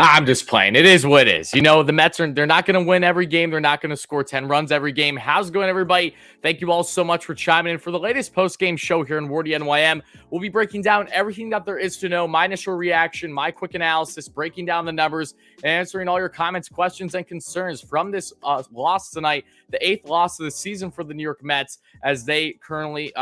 I'm just playing. It is what it is. You know, the Mets they're not going to win every game. They're not going to score 10 runs every game. How's it going, everybody? Thank you all so much for chiming in for the latest post-game show here in WardyNYM. We'll be breaking down everything that there is to know, my initial reaction, my quick analysis, breaking down the numbers, and answering all your comments, questions, and concerns from this loss tonight, the 8th loss of the season for the New York Mets, as they currently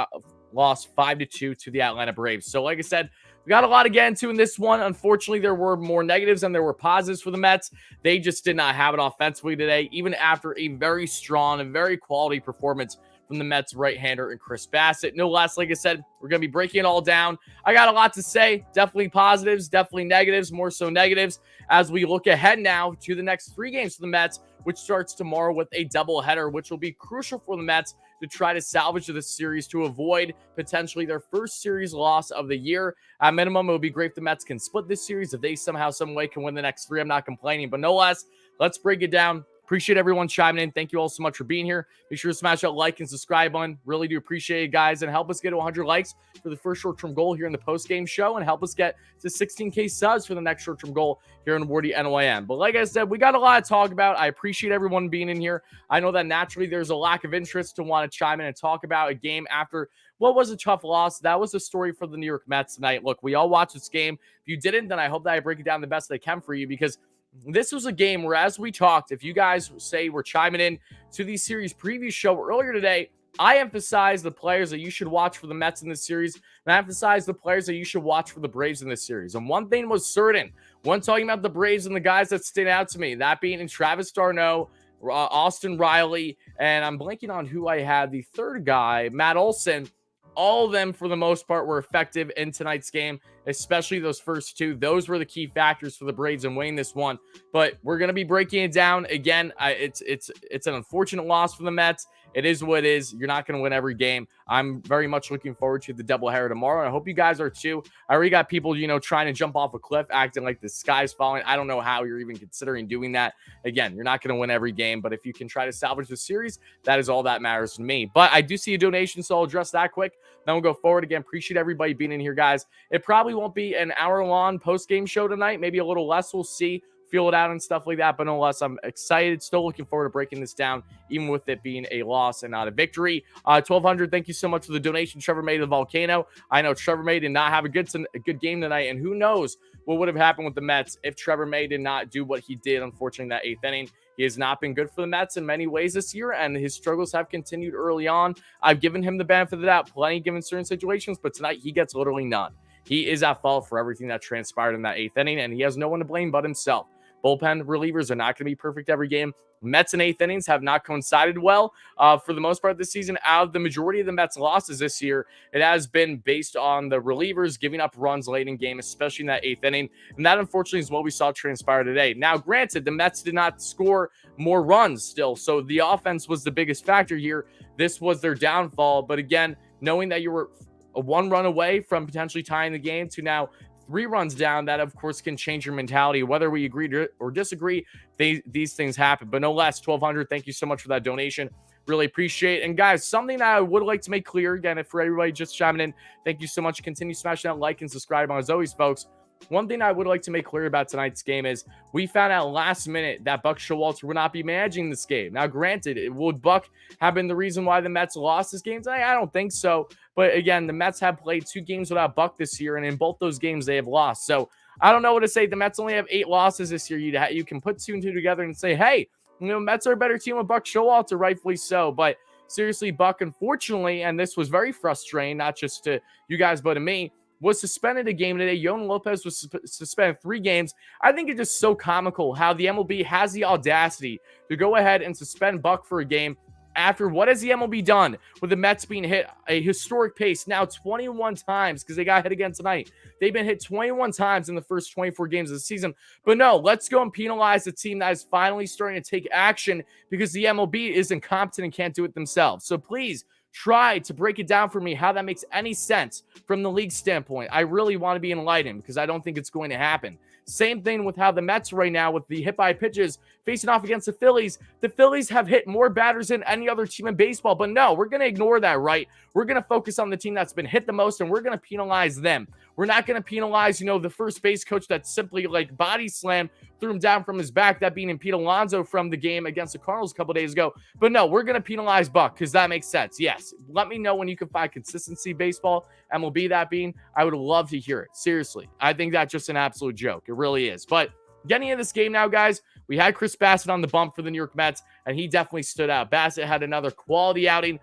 lost 5-2 to the Atlanta Braves. So like I said, we got a lot to get into in this one. Unfortunately, there were more negatives than there were positives for the Mets. They just did not have it offensively today, even after a very strong and very quality performance from the Mets right-hander and Chris Bassitt. No less, like I said, we're going to be breaking it all down. I got a lot to say. Definitely positives, definitely negatives, more so negatives, as we look ahead now to the next 3 games for the Mets, which starts tomorrow with a doubleheader, which will be crucial for the Mets to try to salvage this series to avoid potentially their first series loss of the year. At minimum, it would be great if the Mets can split this series. If they somehow, some way can win the next 3, I'm not complaining. But no less, let's break it down. Appreciate everyone chiming in. Thank you all so much for being here. Make sure to smash that like and subscribe button. Really do appreciate it, guys. And help us get to 100 likes for the first short-term goal here in the post-game show. And help us get to 16K subs for the next short-term goal here in WardyNYM. But like I said, we got a lot to talk about. I appreciate everyone being in here. I know that naturally there's a lack of interest to want to chime in and talk about a game after what was a tough loss. That was the story for the New York Mets tonight. Look, we all watched this game. If you didn't, then I hope that I break it down the best that I can for you, because this was a game where, as we talked, if you guys say we're chiming in to the series preview show earlier today, I emphasized the players that you should watch for the Mets in this series, and I emphasized the players that you should watch for the Braves in this series. And one thing was certain, when talking about the Braves and the guys that stand out to me, that being Travis d'Arnaud, Austin Riley, and I'm blanking on who I had, the third guy, Matt Olson. All of them, for the most part, were effective in tonight's game, especially those first 2. Those were the key factors for the Braves in winning this one. But we're going to be breaking it down. Again, it's an unfortunate loss for the Mets. It is what it is. You're not going to win every game. I'm very much looking forward to the doubleheader tomorrow, and I hope you guys are too. I already got people, trying to jump off a cliff, acting like the sky's falling. I don't know how you're even considering doing that. Again, you're not going to win every game, but if you can try to salvage the series, that is all that matters to me. But I do see a donation, so I'll address that quick. Then we'll go forward. Again, appreciate everybody being in here, guys. It probably won't be an hour-long post-game show tonight, maybe a little less. We'll see. Feel it out and stuff like that, but no less, I'm excited. Still looking forward to breaking this down, even with it being a loss and not a victory. 1200, thank you so much for the donation Trevor made to the Volcano. I know Trevor May did not have a good game tonight, and who knows what would have happened with the Mets if Trevor May did not do what he did, unfortunately, in that 8th inning. He has not been good for the Mets in many ways this year, and his struggles have continued early on. I've given him the benefit of the doubt plenty given certain situations, but tonight he gets literally none. He is at fault for everything that transpired in that 8th inning, and he has no one to blame but himself. Bullpen relievers are not going to be perfect every game. Mets in 8th innings have not coincided well for the most part this season. Out of the majority of the Mets losses this year, it has been based on the relievers giving up runs late in game, especially in that 8th inning. And that, unfortunately, is what we saw transpire today. Now, granted, the Mets did not score more runs still, so the offense was the biggest factor here. This was their downfall. But again, knowing that you were a 1 run away from potentially tying the game to now 3 runs down, that of course can change your mentality. Whether we agree or disagree, these things happen. But no less, 1200, thank you so much for that donation. Really appreciate it. And guys, something that I would like to make clear, again, if for everybody just chiming in, thank you so much. Continue smashing that like and subscribe. As always, folks, one thing I would like to make clear about tonight's game is we found out last minute that Buck Showalter would not be managing this game. Now, granted, would Buck have been the reason why the Mets lost this game tonight? I don't think so. But again, the Mets have played 2 games without Buck this year, and in both those games, they have lost. So I don't know what to say. The Mets only have 8 losses this year. You can put 2 and 2 together and say, hey, Mets are a better team with Buck Showalter, rightfully so. But seriously, Buck, unfortunately, and this was very frustrating, not just to you guys, but to me, was suspended a game today. Yohan Lopez was suspended 3 games. I think it's just so comical how the MLB has the audacity to go ahead and suspend Buck for a game after what has the MLB done with the Mets being hit a historic pace now 21 times, because they got hit again tonight. They've been hit 21 times in the first 24 games of the season. But no, let's go and penalize the team that is finally starting to take action because the MLB is incompetent and can't do it themselves. So please, try to break it down for me how that makes any sense from the league standpoint. I really want to be enlightened because I don't think it's going to happen. Same thing with how the Mets right now with the hit by pitches facing off against the Phillies. The Phillies have hit more batters than any other team in baseball, but no, we're going to ignore that, right? We're going to focus on the team that's been hit the most, and we're going to penalize them. We're not going to penalize, the first base coach that simply like body slam, threw him down from his back, that being Pete Alonso from the game against the Cardinals a couple days ago. But no, we're going to penalize Buck because that makes sense. Yes. Let me know when you can find consistency baseball, MLB that being. I would love to hear it. Seriously. I think that's just an absolute joke. It really is. But getting into this game now, guys, we had Chris Bassitt on the bump for the New York Mets, and he definitely stood out. Bassitt had another quality outing.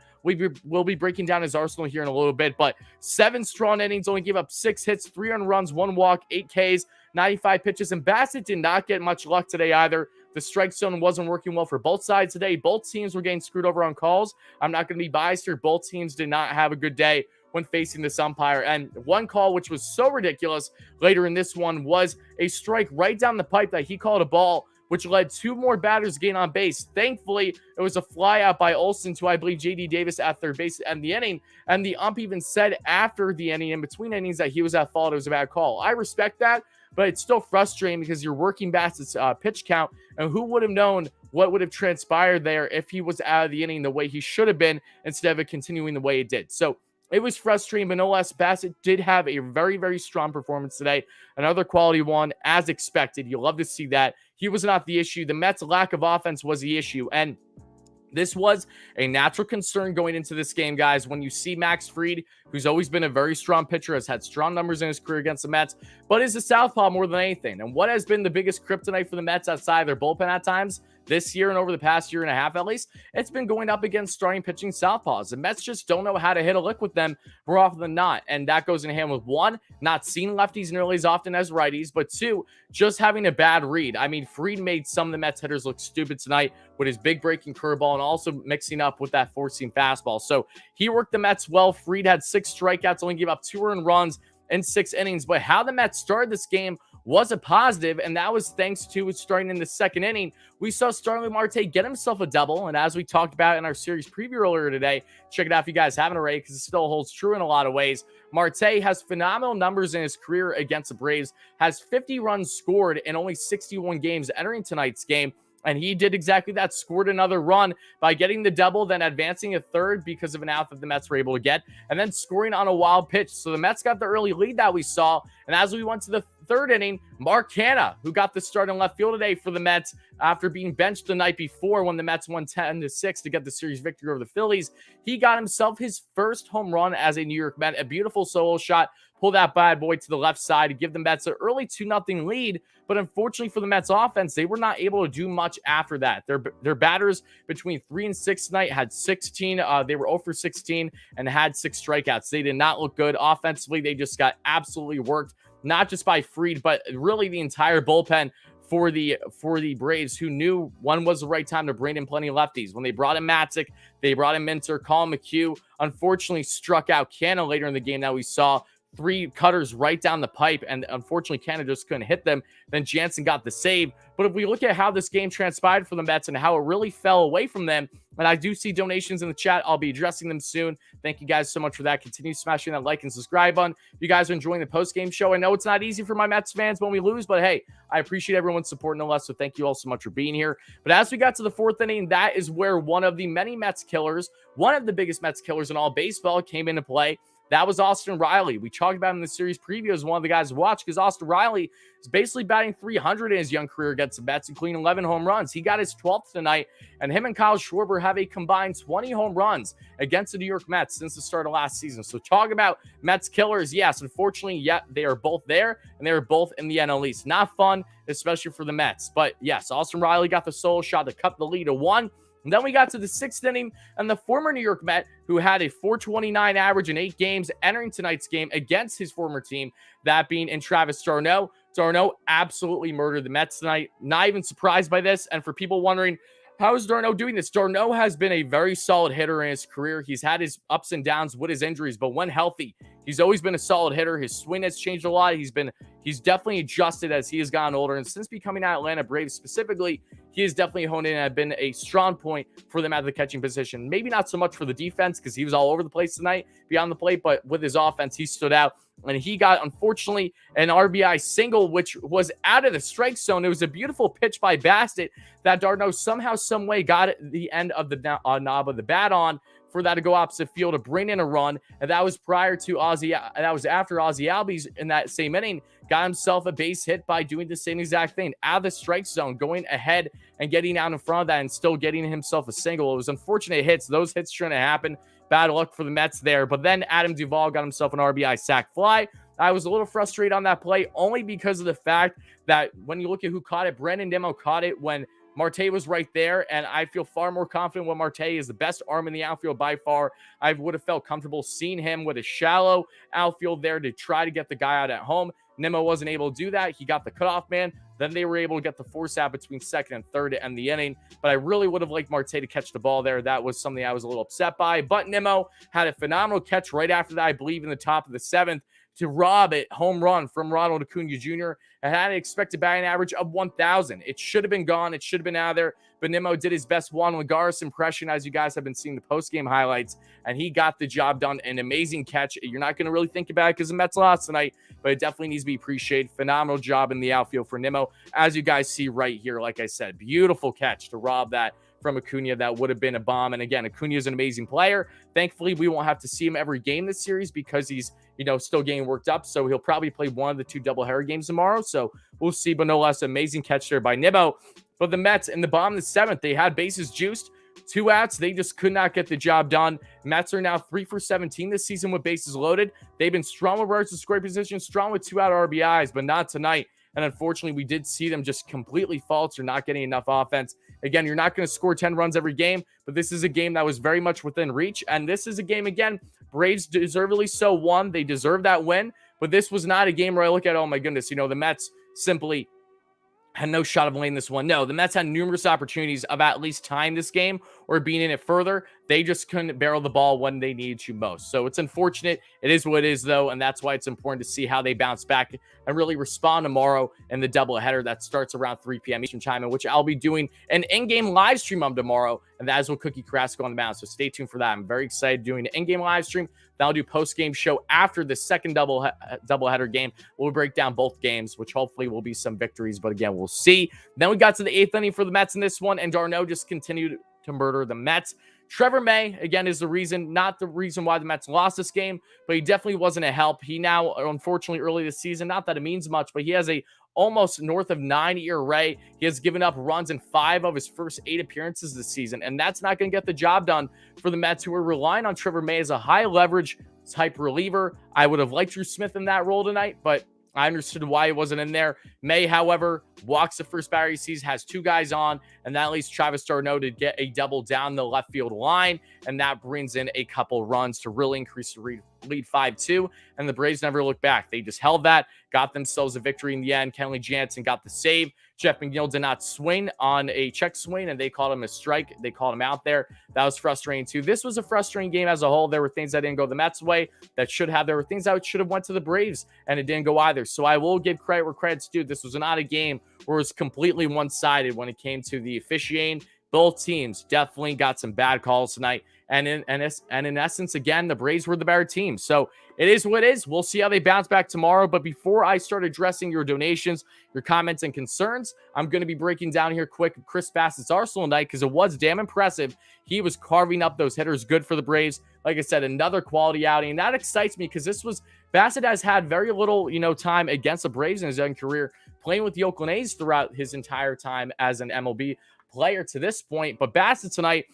We'll be breaking down his arsenal here in a little bit, but 7 strong innings, only gave up 6 hits, 3 earned runs, 1 walk, 8 Ks, 95 pitches, and Bassitt did not get much luck today either. The strike zone wasn't working well for both sides today. Both teams were getting screwed over on calls. I'm not going to be biased here. Both teams did not have a good day when facing this umpire. And one call, which was so ridiculous later in this one, was a strike right down the pipe that he called a ball, which led 2 more batters gain on base. Thankfully, it was a fly out by Olsen to, I believe, J.D. Davis at third base to end the inning. And the ump even said after the inning, in between innings, that he was at fault. It was a bad call. I respect that, but it's still frustrating because you're working Bassitt's pitch count. And who would have known what would have transpired there if he was out of the inning the way he should have been instead of it continuing the way it did? So it was frustrating, but no less, Bassitt did have a very, very strong performance today. Another quality one, as expected. You'll love to see that. He was not the issue. The Mets' lack of offense was the issue. And this was a natural concern going into this game, guys. When you see Max Fried, who's always been a very strong pitcher, has had strong numbers in his career against the Mets, but is a southpaw more than anything. And what has been the biggest kryptonite for the Mets outside their bullpen at times this year and over the past year and a half at least, it's been going up against starting pitching southpaws. The Mets just don't know how to hit a lick with them more often than not. And that goes in hand with 1, not seeing lefties nearly as often as righties, but 2, just having a bad read. I mean, Fried made some of the Mets hitters look stupid tonight with his big breaking curveball and also mixing up with that four-seam fastball. So he worked the Mets well. Fried had 6 strikeouts, only gave up 2 earned runs in 6 innings. But how the Mets started this game was a positive, and that was thanks to starting in the second inning. We saw Starling Marte get himself a double, and as we talked about in our series preview earlier today, check it out if you guys haven't already, because it still holds true in a lot of ways. Marte has phenomenal numbers in his career against the Braves, has 50 runs scored in only 61 games entering tonight's game. And he did exactly that, scored another run by getting the double, then advancing a third because of an out that the Mets were able to get, and then scoring on a wild pitch. So the Mets got the early lead that we saw. And as we went to the third inning, Mark Hanna, who got the start in left field today for the Mets after being benched the night before when the Mets won 10-6 to get the series victory over the Phillies, he got himself his first home run as a New York Met, a beautiful solo shot. Pull that bad boy to the left side to give the Mets an early 2-0 lead. But unfortunately for the Mets offense, they were not able to do much after that. Their batters between 3 and 6 tonight had 16. They were 0 for 16 and had 6 strikeouts. They did not look good. Offensively, they just got absolutely worked, not just by Fried, but really the entire bullpen for the Braves, who knew when was the right time to bring in plenty of lefties. When they brought in Matzik, they brought in Minter. Colin McHugh unfortunately struck out Canna later in the game that we saw. 3 cutters right down the pipe, and unfortunately Canada just couldn't hit them. Then Jansen got the save. But if we look at how this game transpired for the Mets and how it really fell away from them, and I do see donations in the chat, I'll be addressing them soon. Thank you guys so much for that. Continue smashing that like and subscribe button. If you guys are enjoying the post-game show, I know it's not easy for my Mets fans when we lose, but hey, I appreciate everyone's support no less, so thank you all so much for being here. But as we got to the 4th inning, that is where one of the many Mets killers, one of the biggest Mets killers in all baseball, came into play. That was Austin Riley. We talked about him in the series preview as one of the guys to watch because Austin Riley is basically batting .300 in his young career against the Mets, including 11 home runs. He got his 12th tonight, and him and Kyle Schwarber have a combined 20 home runs against the New York Mets since the start of last season. So talk about Mets killers. Yes, unfortunately, they are both there, and they are both in the NL East. Not fun, especially for the Mets. But yes, Austin Riley got the solo shot to cut the lead to 1. And then we got to the 6th inning, and the former New York Met, who had a .429 average in 8 games, entering tonight's game against his former team, that being in Travis d'Arnaud. d'Arnaud absolutely murdered the Mets tonight. Not even surprised by this. And for people wondering, how is d'Arnaud doing this? d'Arnaud has been a very solid hitter in his career. He's had his ups and downs with his injuries, but when healthy, he's always been a solid hitter. His swing has changed a lot. He's definitely adjusted as he has gotten older. And since becoming an Atlanta Braves specifically, he has definitely honed in and been a strong point for them at the catching position. Maybe not so much for the defense because he was all over the place tonight beyond the plate, but with his offense, he stood out. And he got, unfortunately, an RBI single, which was out of the strike zone. It was a beautiful pitch by Bassitt that d'Arnaud somehow, some way got the end of the knob of the bat on for that to go opposite field to bring in a run. And that was prior to Ozzy. That was after Ozzy Albies in that same inning got himself a base hit by doing the same exact thing out of the strike zone, going ahead and getting out in front of that and still getting himself a single. It was unfortunate hits. Those hits shouldn't have happened. Bad luck for the Mets there. But then Adam Duvall got himself an RBI sac fly. I was a little frustrated on that play only because of the fact that when you look at who caught it, Brandon Nimmo caught it when Marte was right there, and I feel far more confident when Marte is the best arm in the outfield by far. I would have felt comfortable seeing him with a shallow outfield there to try to get the guy out at home. Nimmo wasn't able to do that. He got the cutoff man. Then they were able to get the force out between second and third to end the inning. But I really would have liked Marte to catch the ball there. That was something I was a little upset by. But Nimmo had a phenomenal catch right after that, I believe in the top of the seventh, to rob it home run from Ronald Acuna Jr. and had an expected batting average of 1,000. It should have been gone. It should have been out of there. But Nimmo did his best Juan Lagares impression, as you guys have been seeing the post-game highlights, and he got the job done. An amazing catch. You're not going to really think about it because the Mets lost tonight, but it definitely needs to be appreciated. Phenomenal job in the outfield for Nimmo, as you guys see right here. Like I said, beautiful catch to rob that from Acuna. That would have been a bomb. And again, Acuna is an amazing player. Thankfully, we won't have to see him every game this series because he's, still getting worked up. So he'll probably play one of the two doubleheader games tomorrow. So we'll see, but no less, amazing catch there by Nimmo. But the Mets in the bottom of the seventh, they had bases juiced, 2 outs. They just could not get the job done. Mets are now 3 for 17 this season with bases loaded. They've been strong with runners in scoring position, strong with 2 out RBIs, but not tonight. And unfortunately, we did see them just completely falter, not getting enough offense. Again, you're not going to score 10 runs every game, but this is a game that was very much within reach. And this is a game, again, Braves deservedly so won. They deserve that win. But this was not a game where I look at, oh my goodness, the Mets simply had no shot of winning this one. No, the Mets had numerous opportunities of at least tying this game or being in it further. They just couldn't barrel the ball when they needed to most. So it's unfortunate. It is what it is, though, and that's why it's important to see how they bounce back and really respond tomorrow in the doubleheader that starts around 3 p.m. Eastern Time, in which I'll be doing an in-game live stream of tomorrow, and that is with Cookie Carrasco on the mound. So stay tuned for that. I'm very excited doing an in-game live stream. Then I'll do post-game show after the second doubleheader game. We'll break down both games, which hopefully will be some victories, but again, we'll see. Then we got to the 8th inning for the Mets in this one, and d'Arnaud just continued to murder the Mets. Trevor May, again, is the reason, not the reason why the Mets lost this game, but he definitely wasn't a help. He now, unfortunately, early this season, not that it means much, but he has a almost north of 9 ERA. He has given up runs in 5 of his first 8 appearances this season, and that's not going to get the job done for the Mets, who are relying on Trevor May as a high-leverage type reliever. I would have liked Drew Smith in that role tonight, but I understood why he wasn't in there. May, however, walks the first batter he sees, has 2 guys on, and that leads Travis d'Arnaud to get a double down the left field line, and that brings in a couple runs to really increase the lead 5-2, and the Braves never looked back. They just held that, got themselves a victory in the end. Kenley Jansen got the save. Jeff McNeil did not swing on a check swing, and they called him a strike. They called him out there. That was frustrating, too. This was a frustrating game as a whole. There were things that didn't go the Mets' way that should have. There were things that should have went to the Braves, and it didn't go either. So I will give credit where credit's due. This was not a game where it was completely one-sided when it came to the officiating. Both teams definitely got some bad calls tonight. And in essence, again, the Braves were the better team. So it is what it is. We'll see how they bounce back tomorrow. But before I start addressing your donations, your comments, and concerns, I'm going to be breaking down here quick Chris Bassitt's Arsenal night because it was damn impressive. He was carving up those hitters good for the Braves. Like I said, another quality outing. And that excites me because Bassitt has had very little, time against the Braves in his young career, playing with the Oakland A's throughout his entire time as an MLB player to this point. But Bassitt tonight,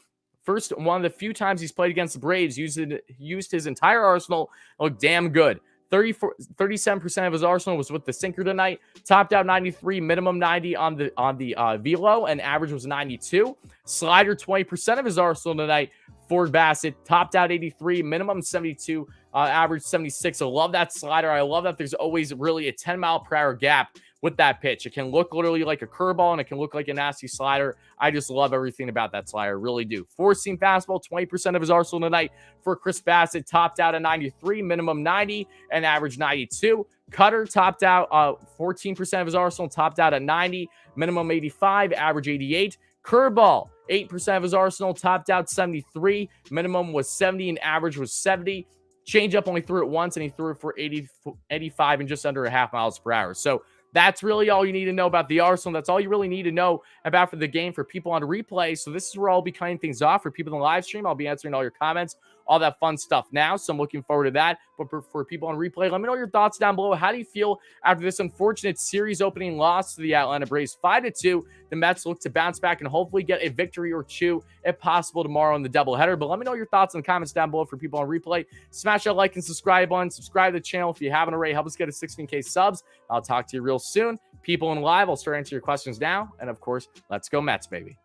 first, one of the few times he's played against the Braves, used his entire arsenal, looked damn good. 37% of his arsenal was with the sinker tonight. Topped out 93, minimum 90 on the velo, and average was 92. Slider, 20% of his arsenal tonight for Bassitt. Topped out 83, minimum 72, average 76. I love that slider. I love that there's always really a 10-mile-per-hour gap with that pitch. It can look literally like a curveball, and it can look like a nasty slider. I just love everything about that slider, really do. Four-seam fastball, 20% of his arsenal tonight for Chris Bassitt. Topped out at 93, minimum 90, and average 92. Cutter topped out 14% of his arsenal, topped out at 90, minimum 85, average 88. Curveball, 8% of his arsenal, topped out 73, minimum was 70, and average was 70. Changeup only threw it once, and he threw it for 85 and just under a half miles per hour. So That's really all you need to know about the Arsenal. That's all you really need to know about for the game for people on replay. So this is where I'll be cutting things off. For people in the live stream, I'll be answering all your comments, all that fun stuff now. So I'm looking forward to that. But for people on replay, let me know your thoughts down below. How do you feel after this unfortunate series opening loss to the Atlanta Braves 5-2? The Mets look to bounce back and hopefully get a victory or two, if possible, tomorrow in the doubleheader. But let me know your thoughts in the comments down below for people on replay. Smash that like and subscribe button. Subscribe to the channel if you haven't already. Help us get to 16K subs. I'll talk to you real soon. People in live, I'll start answering your questions now. And of course, let's go Mets, baby.